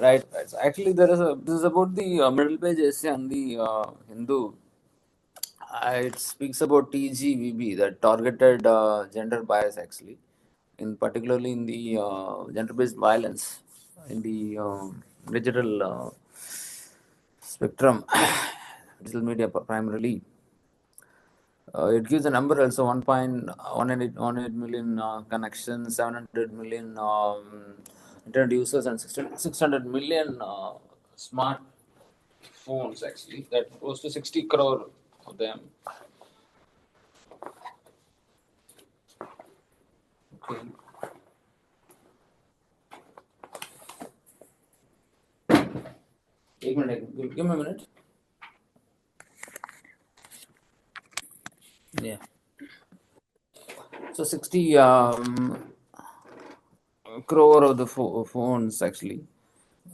Right. So actually, this is about the middle page essay on the Hindu. It speaks about TGVB, the targeted gender bias, actually, in particularly in the gender-based violence in the digital spectrum, digital media primarily. It gives a number also 1.18 million connections, 700 million internet users, and 600 million smartphones actually. That goes to 60 crore of them. Okay. Give me a minute. Yeah. So 60 crore of the phones actually.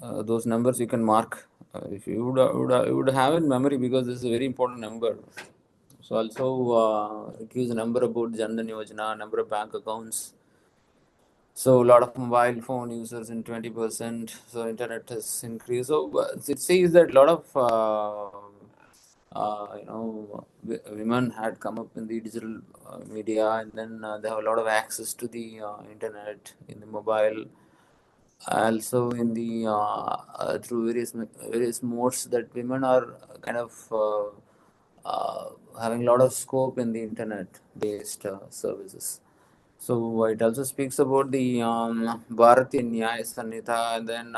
Those numbers you can mark. If you would have in memory because this is a very important number. So also it gives a number about Jan Dhan Yojana, number of bank accounts. So a lot of mobile phone users in 20%. So internet has increased. So it says that a lot of women had come up in the digital media, and then they have a lot of access to the internet in the mobile, also in the through various modes that women are kind of having a lot of scope in the internet based services. So it also speaks about the Bharati Nyaya Sanhita, and then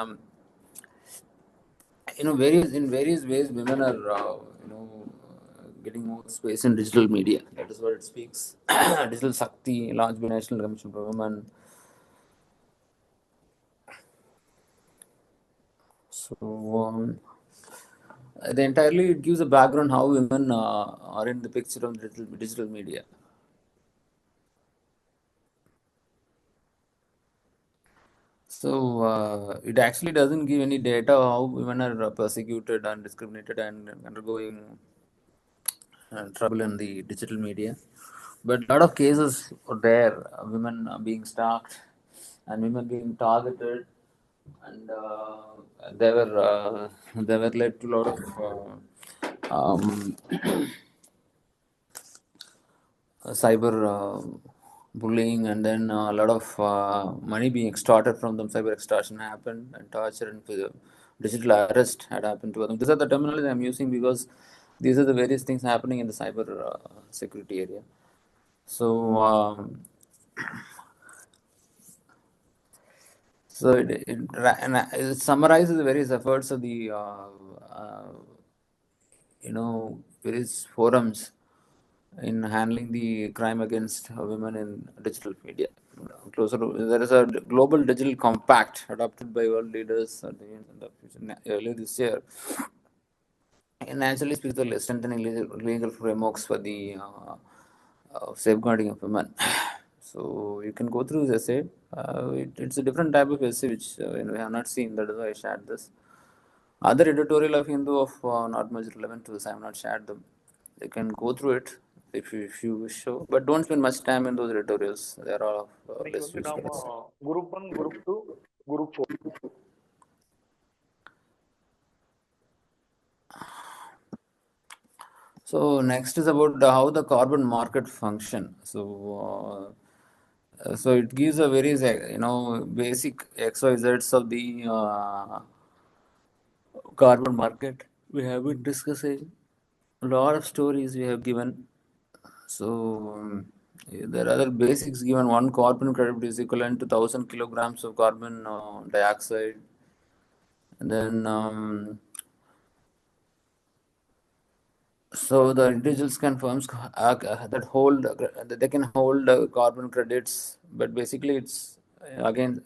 various ways women are getting more space in digital media. That is what it speaks. Digital Sakti launched by National Commission for Women. So the entirely it gives a background how women are in the picture of digital media. So it actually doesn't give any data how women are persecuted and discriminated and undergoing trouble in the digital media. But a lot of cases are there, women being stalked and women being targeted, and they were led to a lot of cyber bullying, and then a lot of money being extorted from them. Cyber extortion happened, and torture and digital arrest had happened to them. These are the terminology I'm using because these are the various things happening in the cyber security area. So, it summarizes the various efforts of the various forums in handling the crime against women in digital media. There is a global digital compact adopted by world leaders earlier this year. It naturally speaks to strengthening legal frameworks for the safeguarding of women. So you can go through this essay. It's a different type of essay which we have not seen. That is why I shared this. Other editorial of Hindu of not much relevant to this. I have not shared them. You can go through it if you wish so, but don't spend much time in those editorials. They are all less useful. Group 1, Group 2, Group 4. So next is about how the carbon market function. So it gives a very basic XYZs of the carbon market. We have been discussing a lot of stories we have given. So there are other basics given. One carbon credit is equivalent to 1,000 kilograms of carbon dioxide, and then so the individuals can firms that hold that they can hold carbon credits, but basically it's again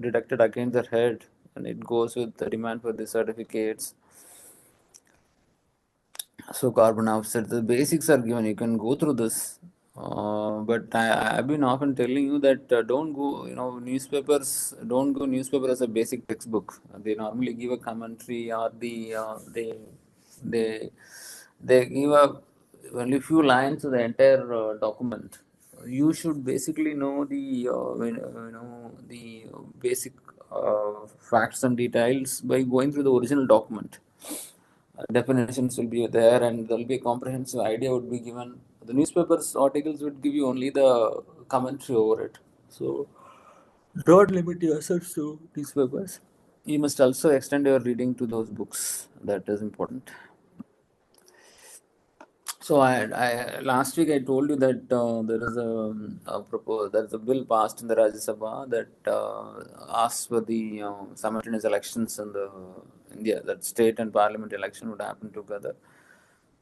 deducted against their head, and it goes with the demand for the certificates. So carbon offset, the basics are given. You can go through this, but I've been often telling you that don't go. Newspapers don't go newspaper as a basic textbook. They normally give a commentary or they they give only few lines of the entire document. You should basically know the the basic facts and details by going through the original document. Definitions will be there, and there will be a comprehensive idea would be given. The newspapers articles would give you only the commentary over it. So don't limit yourself to newspapers. You must also extend your reading to those books. That is important. So I last week I told you that there is there is a bill passed in the Rajya Sabha that asks for the simultaneous elections in the India, that state and parliament election would happen together.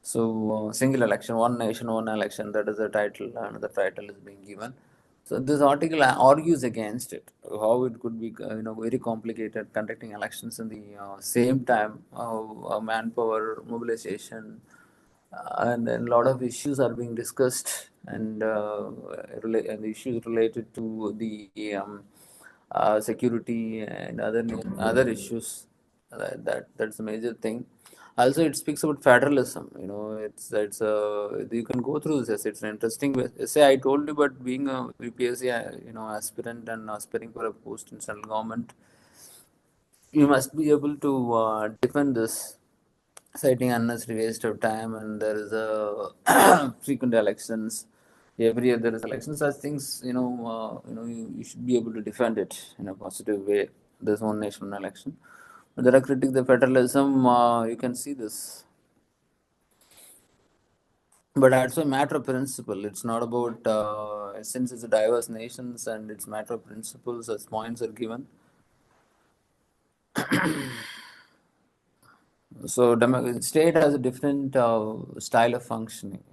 So single election, one nation, one election. That is the title. Another title is being given. So this article argues against it. How it could be, very complicated conducting elections in the same time, manpower mobilization, and then a lot of issues are being discussed, and and issues related to the security and other issues. That's a major thing. Also, it speaks about federalism. It's you can go through this essay. It's an interesting essay. I told you, but being a UPSC aspirant and aspiring for a post in central government, you must be able to defend this, citing unnecessary waste of time, and there is a frequent elections. Every year there is election. Such things, you should be able to defend it in a positive way. There's one nation, one election. But there are critics of federalism. You can see this, but it's a matter of principle. It's not about since it's a diverse nations, and it's matter of principles as points are given. So state has a different style of functioning.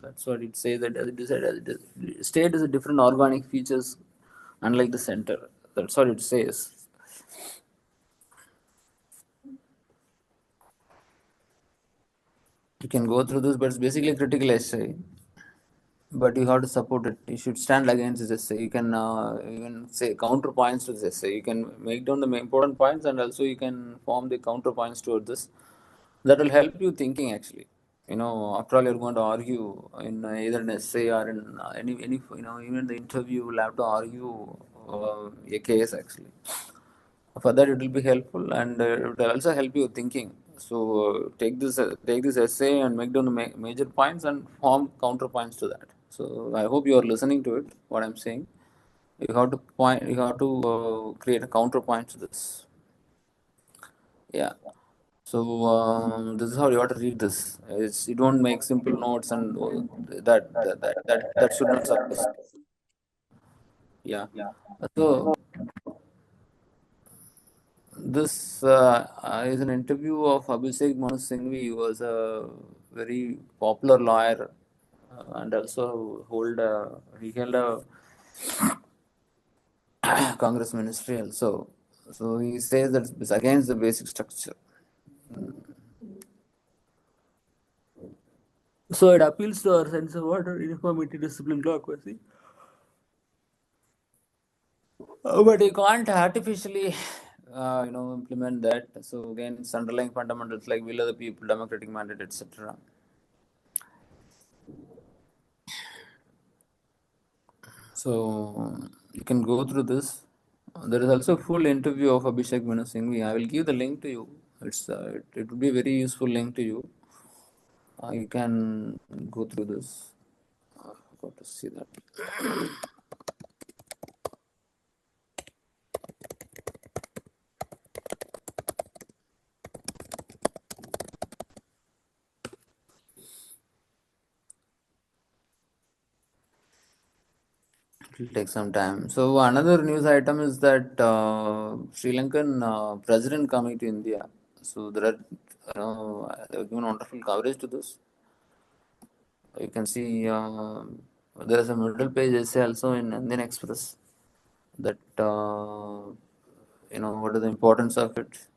That's what it says, that state is a different organic features, unlike the center. That's what it says. You can go through this, but it's basically a critical essay. But you have to support it. You should stand against this essay. You can even say counterpoints to this essay. You can make down the important points, and also you can form the counterpoints toward this. That will help you thinking actually. After all, you're going to argue in either an essay or in any even in the interview, you'll have to argue a case actually. For that, it will be helpful, and it will also help you thinking. So take this essay and make down the major points and form counterpoints to that. So I hope you are listening to it. What I'm saying, you have to point. You have to create a counterpoint to this. Yeah. So this is how you have to read this. You don't make simple notes, and that should not suffice. Yeah. So this is an interview of Abhishek Manu Singhvi. He was a very popular lawyer, and also he held a Congress ministry also. So he says that it's against the basic structure. So it appeals to our sense of order, uniformity, discipline, democracy. But you can't artificially, implement that. So again, it's underlying fundamentals like will of the people, democratic mandate, etc. So you can go through this. There is also a full interview of Abhishek Manu Singhvi. I will give the link to you. It would be a very useful link to you. You can go through this. I forgot to see that. It will take some time. So another news item is that Sri Lankan president coming to India. So there are, they have given wonderful coverage to this. You can see there is a middle page essay also in Indian Express that what is the importance of it.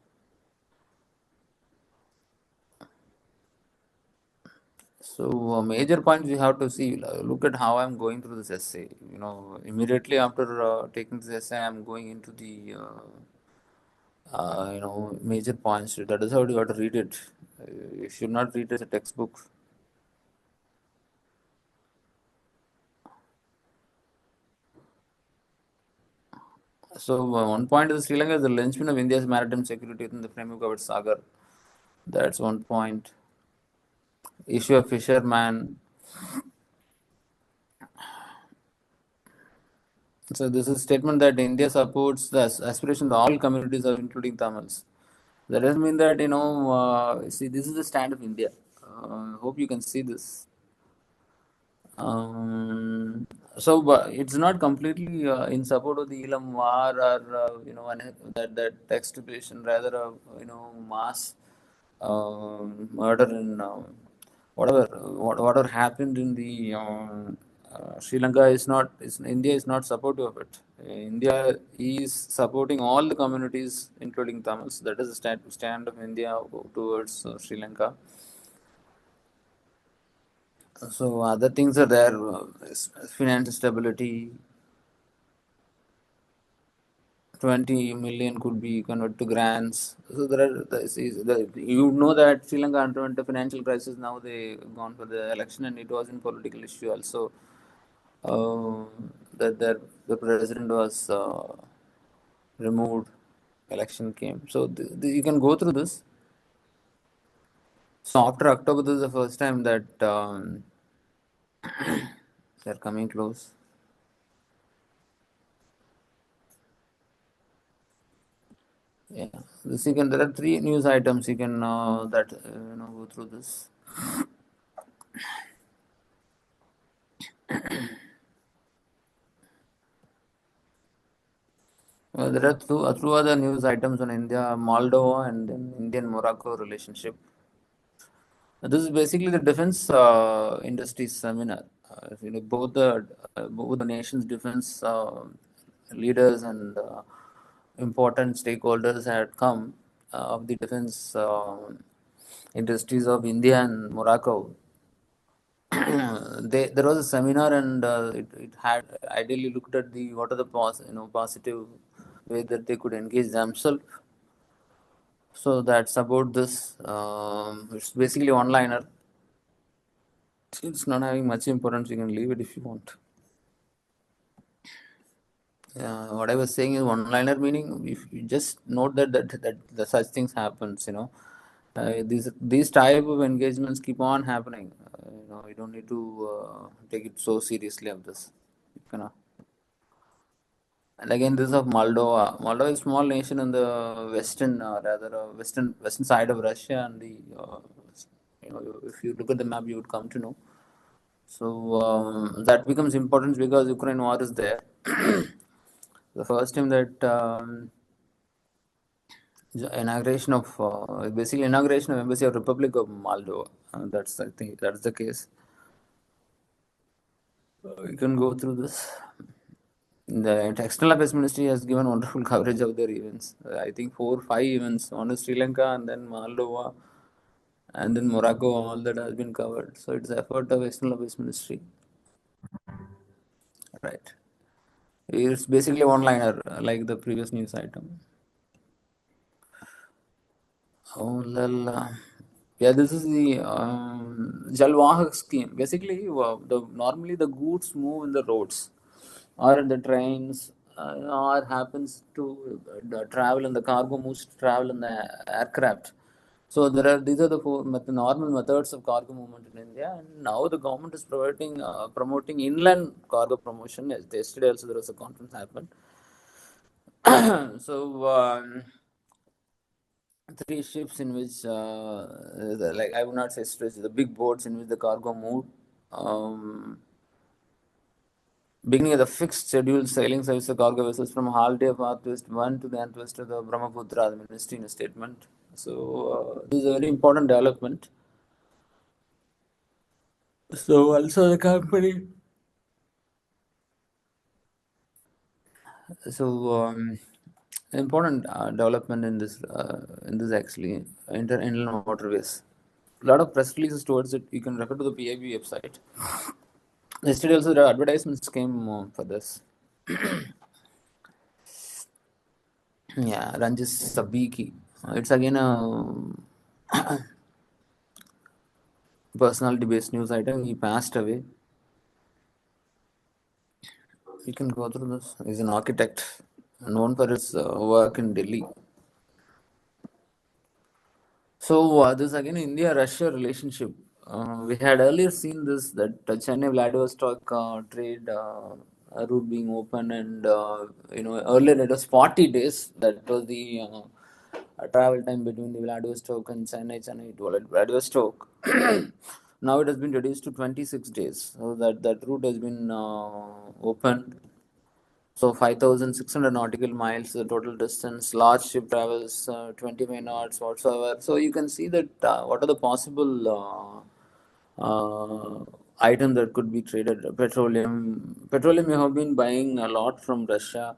So major points we have to see. Look at how I'm going through this essay. Immediately after taking this essay, I'm going into the major points. That is how you have to read it. You should not read it as a textbook. So one point is Sri Lanka is the linchpin of India's maritime security within the framework of its sagar. That's one point. Issue of fisherman. So this is a statement that India supports the aspiration of all communities, of including Tamils. That doesn't mean that see, this is the stand of India. Hope you can see this. But it's not completely in support of the Elam War or that extirpation, rather mass murder and whatever happened in the Sri Lanka is not. India is not supportive of it. India is supporting all the communities, including Tamils. That is the stand of India towards Sri Lanka. So other things are there, financial stability. 20 million could be converted to grants. So you know that Sri Lanka underwent a financial crisis. Now they gone for the election, and it was in political issue also. Uh, the president was removed. Election came. So you can go through this. So after October, this is the first time that they're coming close. Yeah, there are three news items you can go through this. There are two other news items on India, Moldova, and then Indian-Morocco relationship. This is basically the defense industry seminar. Both the nation's defense leaders and important stakeholders had come of the defense industries of India and Morocco. There was a seminar, and it had ideally looked at the what are the positive way that they could engage themselves. So that's about this. It's basically one-liner. It's not having much importance. You can leave it if you want. What I was saying is one-liner, meaning if you just note that such things happens. These type of engagements keep on happening. You don't need to take it so seriously of this. You know. And again, this is of Moldova. Moldova is a small nation in the western side of Russia, and if you look at the map, you would come to know. So that becomes important because Ukraine war is there. The first time that basically inauguration of Embassy of Republic of Moldova. I think that's the case. You can go through this. The External Affairs Ministry has given wonderful coverage of their events. I think 4 or 5 events. One is Sri Lanka, and then Moldova, and then Morocco. All that has been covered. So it's the effort of External Affairs Ministry. Right. It's basically one-liner, like the previous news item. Oh, yeah, this is the Jalwahak scheme. Basically, normally the goods move in the roads or in the trains, or happens to travel in the cargo moves to travel in the aircraft. So these are the normal methods of cargo movement in India, and now the government is promoting inland cargo promotion. Yesterday also there was a conference happened. So. 3 ships in which, like I would not say stretch, the big boats in which the cargo moved. Beginning of the fixed scheduled sailing service of cargo vessels from Haldia of Northwest 1 to the northwest of the Brahmaputra, the ministry in a statement. So this is a very important development. So also the company. So important development in this actually inland waterways. A lot of press releases towards it. You can refer to the PIB website. Yesterday also the advertisements came for this. Yeah, Ranjit Sabiki. It's again a personality-based news item. He passed away. You can go through this. He's an architect. known for its work in Delhi. So this again India-Russia relationship. We had earlier seen this that Chennai Vladivostok trade route being open, and earlier it was 40 days. That was the travel time between the Vladivostok and Chennai to Vladivostok. Now it has been reduced to 26 days. So that route has been opened. So 5,600 nautical miles, the total distance. Large ship travels 25 knots whatsoever. So you can see that what are the possible items that could be traded. Petroleum you have been buying a lot from Russia,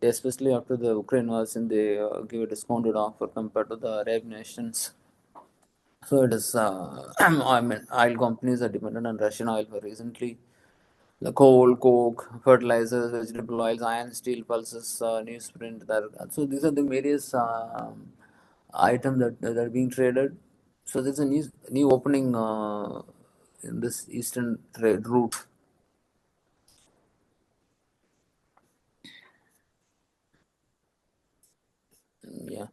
especially after the Ukraine wars, and they give a discounted offer compared to the Arab nations. So it is. I mean, oil companies are dependent on Russian oil for recently. The coal, coke, fertilizers, vegetable oils, iron, steel, pulses, newsprint. So these are the various items that are being traded. So there's a new opening in this eastern trade route. Yeah.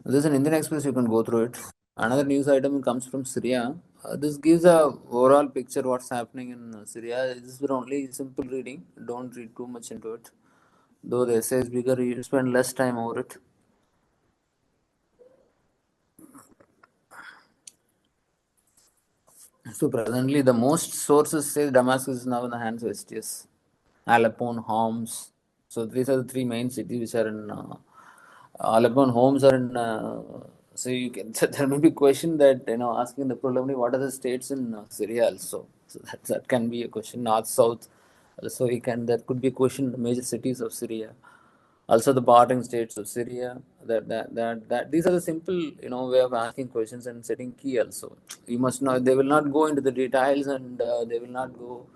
There's an Indian Express, you can go through it. Another news item comes from Syria. This gives a overall picture what's happening in Syria. This is only simple reading. Don't read too much into it. Though the essay is bigger, you spend less time over it. So presently, the most sources say Damascus is now in the hands of STS, Aleppo, and Homs. So these are the three main cities which are in Aleppo and Homs are in. So you can there may be question that asking the preliminary what are the states in Syria also. So that can be a question, north south. Also you can that could be a question, the major cities of Syria, also the bordering states of Syria. That these are the simple way of asking questions and setting key. Also, you must know they will not go into the details, and they will not go,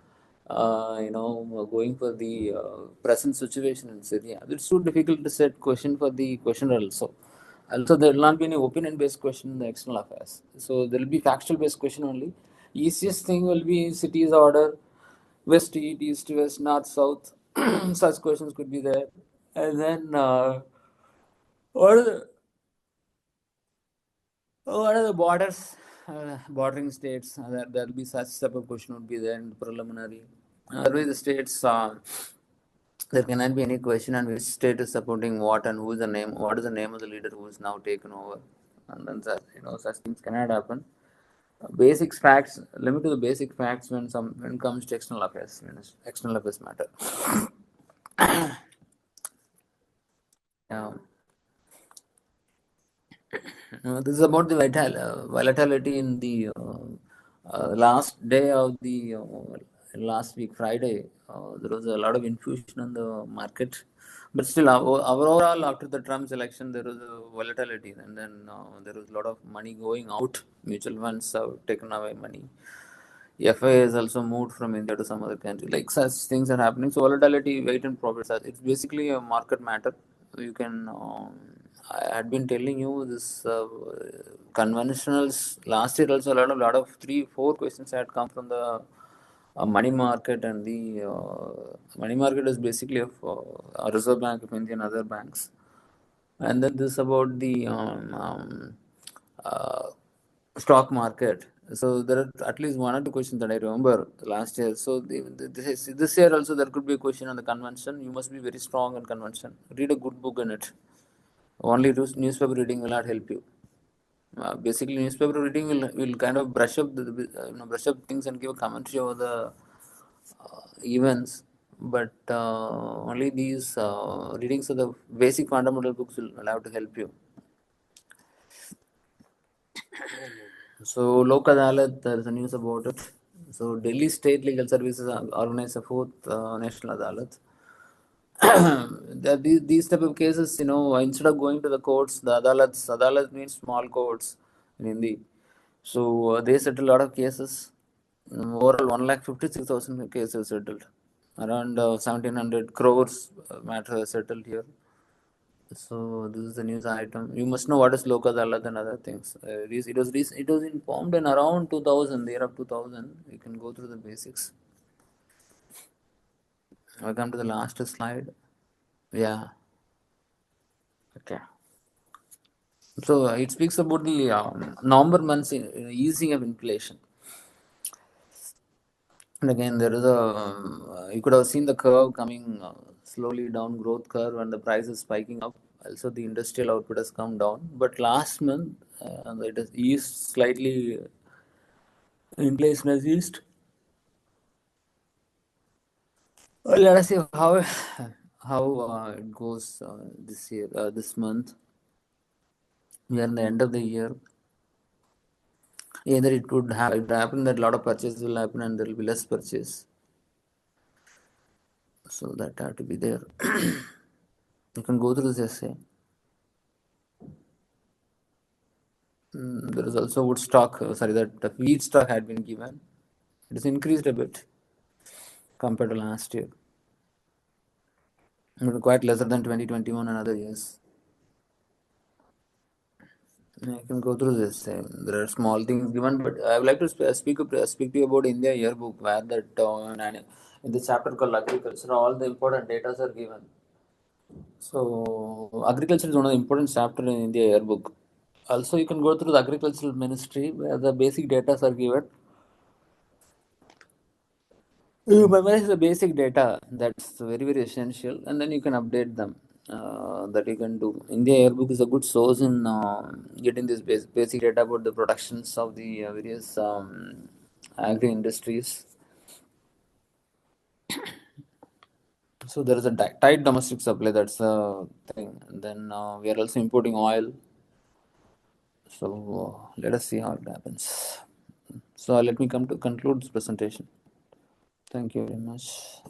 going for the present situation in Syria. It's too difficult to set question for the questioner also. Also, there will not be any opinion-based question in the external affairs. So there will be factual-based question only. Easiest thing will be cities order, west to east to west, north south. Such questions could be there. And then what are the borders, bordering states? There will be such type of question would be there in the preliminary. Otherwise, the states there cannot be any question on which state is supporting what and who is the name. What is the name of the leader who is now taken over? And then such things cannot happen. Basic facts, limit to the basic facts when it comes to external affairs, external affairs matter. Yeah. This is about the volatility in the last day of the last week, Friday. There was a lot of infusion in the market, but still, overall, after the Trump's election, there was a volatility, and then there was a lot of money going out. Mutual funds have taken away money. FI has also moved from India to some other country. Like such things are happening. So volatility, weight and profits. It's basically a market matter. You can. I had been telling you this conventionals last year also a lot of 3-4 questions had come from the money market, and the money market is basically of Reserve Bank of India and other banks. And then this about the uh, stock market. So there are at least one or two questions that I remember last year. So this year also there could be a question on the convention. You must be very strong in convention. Read a good book in it. Only newspaper reading will not help you. Basically, newspaper reading will kind of brush up brush up things and give a commentary over the events. But only these readings of the basic fundamental books will allow to help you. So, Lok Adalat, there is a news about it. So, Delhi State Legal Services organized a fourth National Adalat. These type of cases, instead of going to the courts, the Adalat means small courts in Hindi. So, they settle a lot of cases. Overall, 1,56,000 cases settled. Around 1,700 crores matter settled here. So this is the news item. You must know what is Lok Adalat and other things. It was informed in around 2000, the year of 2000. You can go through the basics. I come to the last slide. Yeah. Okay. So it speaks about the November months easing of inflation. And again, there is you could have seen the curve coming slowly down, growth curve, and the price is spiking up. Also, the industrial output has come down. But last month, it has eased slightly, inflation has eased. Let us see how it goes this year, this month. We are in the end of the year. Either it would happen that a lot of purchases will happen and there will be less purchase. So that have to be there. You can go through this essay. There is also wood stock, that the wheat stock had been given. It has increased a bit compared to last year. But quite lesser than 2021 and other years. I can go through this. There are small things given, but I would like to speak to you about India yearbook, where that in the chapter called agriculture, all the important data are given. So agriculture is one of the important chapter in India yearbook. Also, you can go through the agricultural ministry where the basic data are given. You memorize the basic data, that's very, very essential, and then you can update them. That you can do. India Yearbook is a good source in getting this basic data about the productions of the various agri industries. So there is a tight domestic supply, that's the thing. And then we are also importing oil. So let us see how it happens. So let me come to conclude this presentation. Thank you very much.